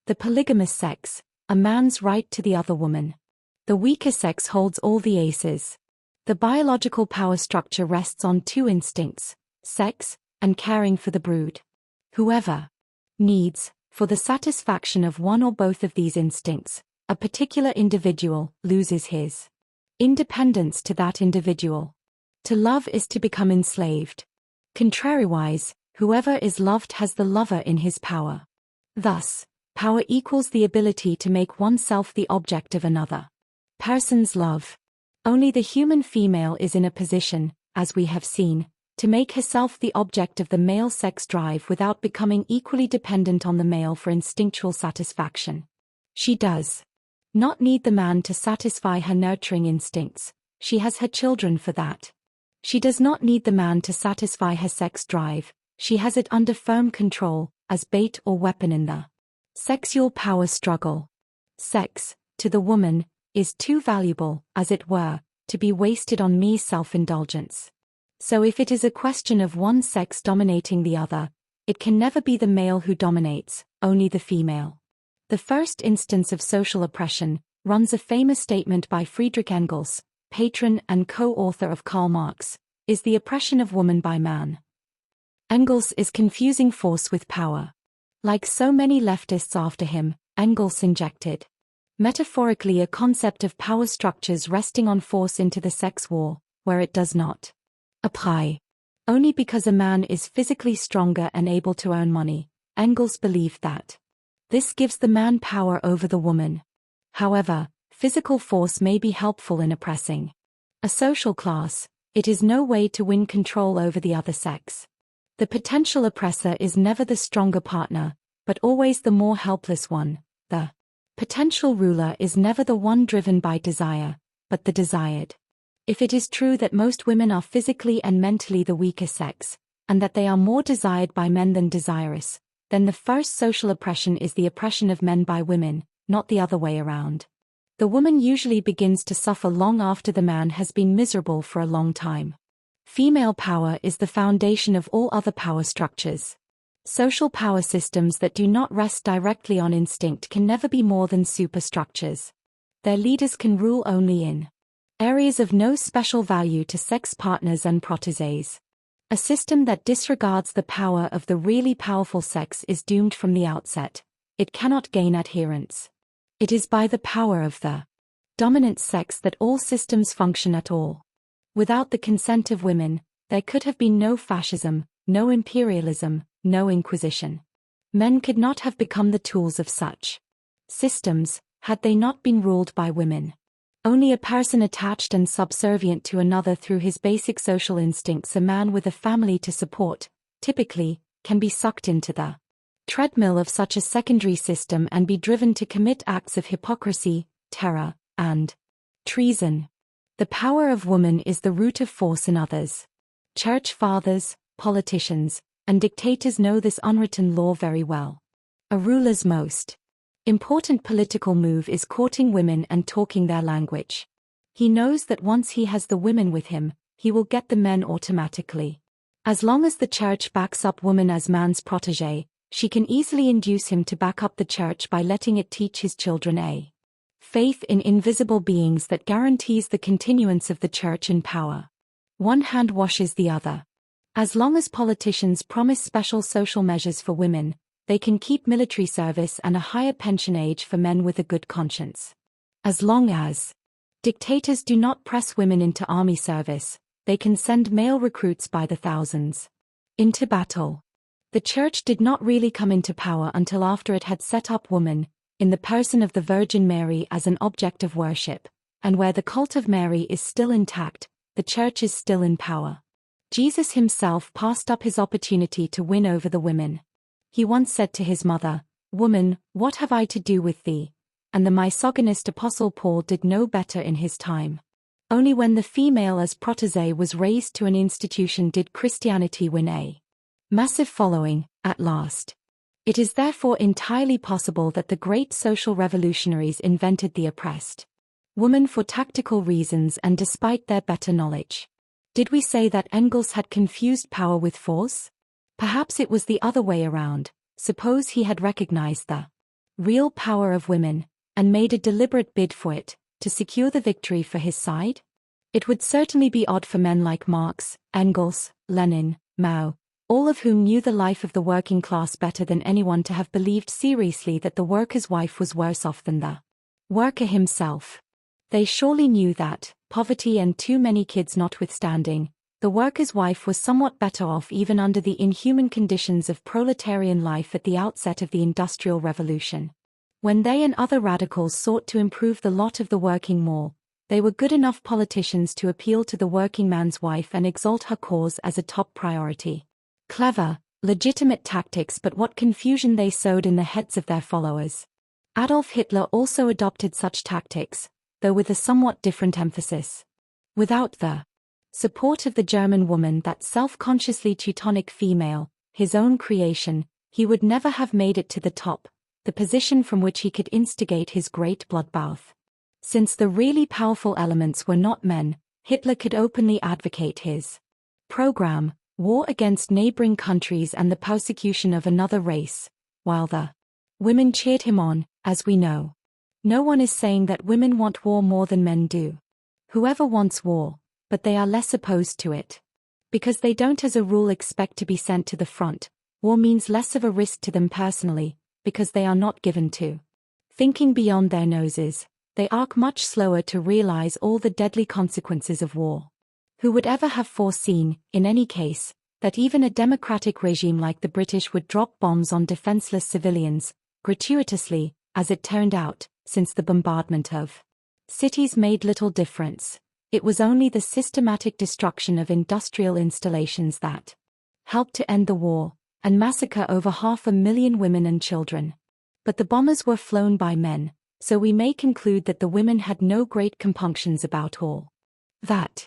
The polygamous sex, a man's right to the other woman. The weaker sex holds all the aces. The biological power structure rests on two instincts, sex, and caring for the brood. Whoever needs, for the satisfaction of one or both of these instincts, a particular individual loses his independence to that individual. To love is to become enslaved. Contrariwise, whoever is loved has the lover in his power. Thus, power equals the ability to make oneself the object of another person's love. Only the human female is in a position, as we have seen, to make herself the object of the male sex drive without becoming equally dependent on the male for instinctual satisfaction. She does not need the man to satisfy her nurturing instincts, she has her children for that. She does not need the man to satisfy her sex drive, she has it under firm control, as bait or weapon in the sexual power struggle. Sex, to the woman, is too valuable, as it were, to be wasted on mere self-indulgence. So if it is a question of one sex dominating the other, it can never be the male who dominates, only the female. The first instance of social oppression, runs a famous statement by Friedrich Engels, patron and co-author of Karl Marx, is the oppression of woman by man. Engels is confusing force with power. Like so many leftists after him, Engels injected metaphorically a concept of power structures resting on force into the sex war, where it does not apply. Only because a man is physically stronger and able to earn money, Engels believed that this gives the man power over the woman. However, physical force may be helpful in oppressing a social class, it is no way to win control over the other sex. The potential oppressor is never the stronger partner, but always the more helpless one. The potential ruler is never the one driven by desire, but the desired. If it is true that most women are physically and mentally the weaker sex, and that they are more desired by men than desirous, then the first social oppression is the oppression of men by women, not the other way around. The woman usually begins to suffer long after the man has been miserable for a long time. Female power is the foundation of all other power structures. Social power systems that do not rest directly on instinct can never be more than superstructures. Their leaders can rule only in areas of no special value to sex partners and proteges. A system that disregards the power of the really powerful sex is doomed from the outset. It cannot gain adherents. It is by the power of the dominant sex that all systems function at all. Without the consent of women, there could have been no fascism, no imperialism, no inquisition. Men could not have become the tools of such systems, had they not been ruled by women. Only a person attached and subservient to another through his basic social instincts, a man with a family to support, typically, can be sucked into the treadmill of such a secondary system and be driven to commit acts of hypocrisy, terror, and treason. The power of woman is the root of force in others. Church fathers, politicians, and dictators know this unwritten law very well. A ruler's most important political move is courting women and talking their language. He knows that once he has the women with him, he will get the men automatically. As long as the church backs up woman as man's protege, she can easily induce him to back up the church by letting it teach his children a faith in invisible beings that guarantees the continuance of the church in power. One hand washes the other. As long as politicians promise special social measures for women, they can keep military service and a higher pension age for men with a good conscience. As long as dictators do not press women into army service, they can send male recruits by the thousands into battle. The church did not really come into power until after it had set up woman, in the person of the Virgin Mary, as an object of worship, and where the cult of Mary is still intact, the church is still in power. Jesus himself passed up his opportunity to win over the women. He once said to his mother, "Woman, what have I to do with thee?" And the misogynist Apostle Paul did no better in his time. Only when the female as protege was raised to an institution did Christianity win a massive following, at last. It is therefore entirely possible that the great social revolutionaries invented the oppressed woman for tactical reasons and despite their better knowledge. Did we say that Engels had confused power with force? Perhaps it was the other way around. Suppose he had recognized the real power of women, and made a deliberate bid for it, to secure the victory for his side? It would certainly be odd for men like Marx, Engels, Lenin, Mao, all of whom knew the life of the working class better than anyone, to have believed seriously that the worker's wife was worse off than the worker himself. They surely knew that, poverty and too many kids notwithstanding, the worker's wife was somewhat better off even under the inhuman conditions of proletarian life at the outset of the Industrial Revolution. When they and other radicals sought to improve the lot of the working more, they were good enough politicians to appeal to the working man's wife and exalt her cause as a top priority. Clever, legitimate tactics, but what confusion they sowed in the heads of their followers. Adolf Hitler also adopted such tactics, though with a somewhat different emphasis. Without the support of the German woman, that self-consciously Teutonic female, his own creation, he would never have made it to the top, the position from which he could instigate his great bloodbath. Since the really powerful elements were not men, Hitler could openly advocate his program, war against neighboring countries and the persecution of another race, while the women cheered him on, as we know. No one is saying that women want war more than men do. Whoever wants war, but they are less opposed to it. Because they don't as a rule expect to be sent to the front, war means less of a risk to them personally, because they are not given to thinking beyond their noses. They are much slower to realize all the deadly consequences of war. Who would ever have foreseen, in any case, that even a democratic regime like the British would drop bombs on defenseless civilians, gratuitously, as it turned out, since the bombardment of cities made little difference. It was only the systematic destruction of industrial installations that helped to end the war, and massacre over 500,000 women and children. But the bombers were flown by men, so we may conclude that the women had no great compunctions about all that.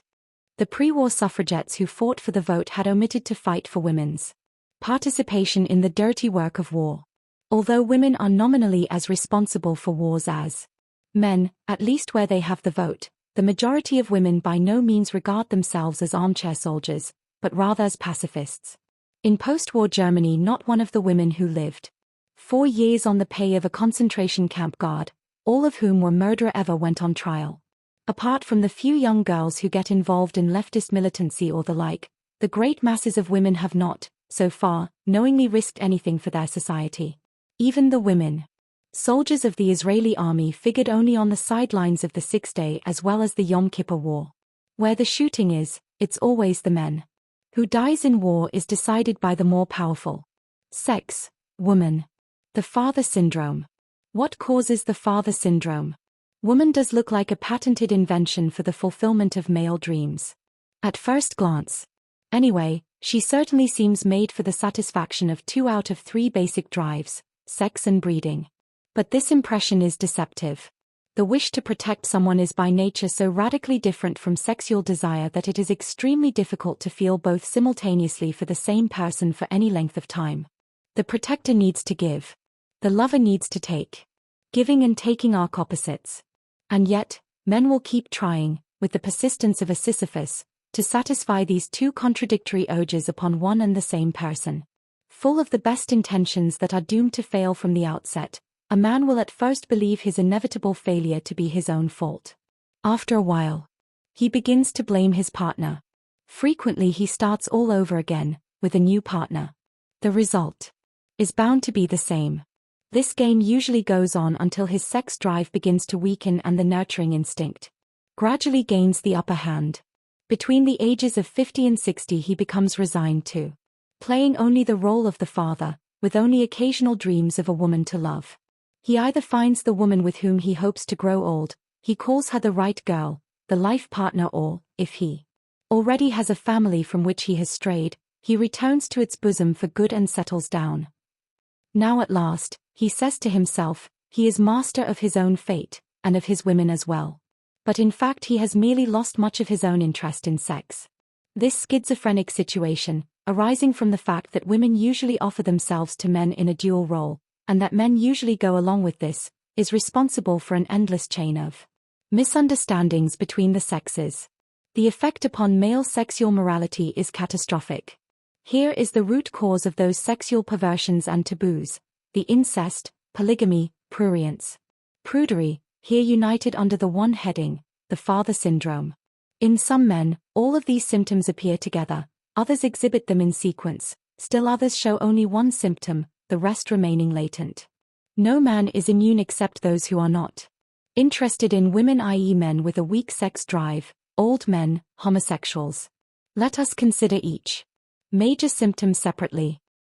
The pre-war suffragettes who fought for the vote had omitted to fight for women's participation in the dirty work of war. Although women are nominally as responsible for wars as men, at least where they have the vote, the majority of women by no means regard themselves as armchair soldiers, but rather as pacifists. In post-war Germany, not one of the women who lived 4 years on the pay of a concentration camp guard, all of whom were murderer, ever went on trial. Apart from the few young girls who get involved in leftist militancy or the like, the great masses of women have not, so far, knowingly risked anything for their society. Even the women soldiers of the Israeli army figured only on the sidelines of the Six-Day as well as the Yom Kippur War. Where the shooting is, it's always the men. Who dies in war is decided by the more powerful sex, woman. The father syndrome. What causes the father syndrome? Woman does look like a patented invention for the fulfillment of male dreams. At first glance. Anyway, she certainly seems made for the satisfaction of 2 out of 3 basic drives, sex and breeding. But this impression is deceptive. The wish to protect someone is by nature so radically different from sexual desire that it is extremely difficult to feel both simultaneously for the same person for any length of time. The protector needs to give. The lover needs to take. Giving and taking are opposites. And yet, men will keep trying, with the persistence of a Sisyphus, to satisfy these 2 contradictory urges upon one and the same person. Full of the best intentions that are doomed to fail from the outset, a man will at first believe his inevitable failure to be his own fault. After a while, he begins to blame his partner. Frequently he starts all over again, with a new partner. The result is bound to be the same. This game usually goes on until his sex drive begins to weaken and the nurturing instinct gradually gains the upper hand. Between the ages of 50 and 60 he becomes resigned to playing only the role of the father, with only occasional dreams of a woman to love. He either finds the woman with whom he hopes to grow old, he calls her the right girl, the life partner, or, if he already has a family from which he has strayed, he returns to its bosom for good and settles down. Now at last, he says to himself, he is master of his own fate, and of his women as well. But in fact he has merely lost much of his own interest in sex. This schizophrenic situation, arising from the fact that women usually offer themselves to men in a dual role, and that men usually go along with this, is responsible for an endless chain of misunderstandings between the sexes. The effect upon male sexual morality is catastrophic. Here is the root cause of those sexual perversions and taboos, the incest, polygamy, Prurience. Prudery, here united under the one heading, the father syndrome. In some men, all of these symptoms appear together, others exhibit them in sequence, still others show only one symptom, the rest remaining latent. No man is immune except those who are not interested in women, i.e. men with a weak sex drive, old men, homosexuals. Let us consider each major symptom separately.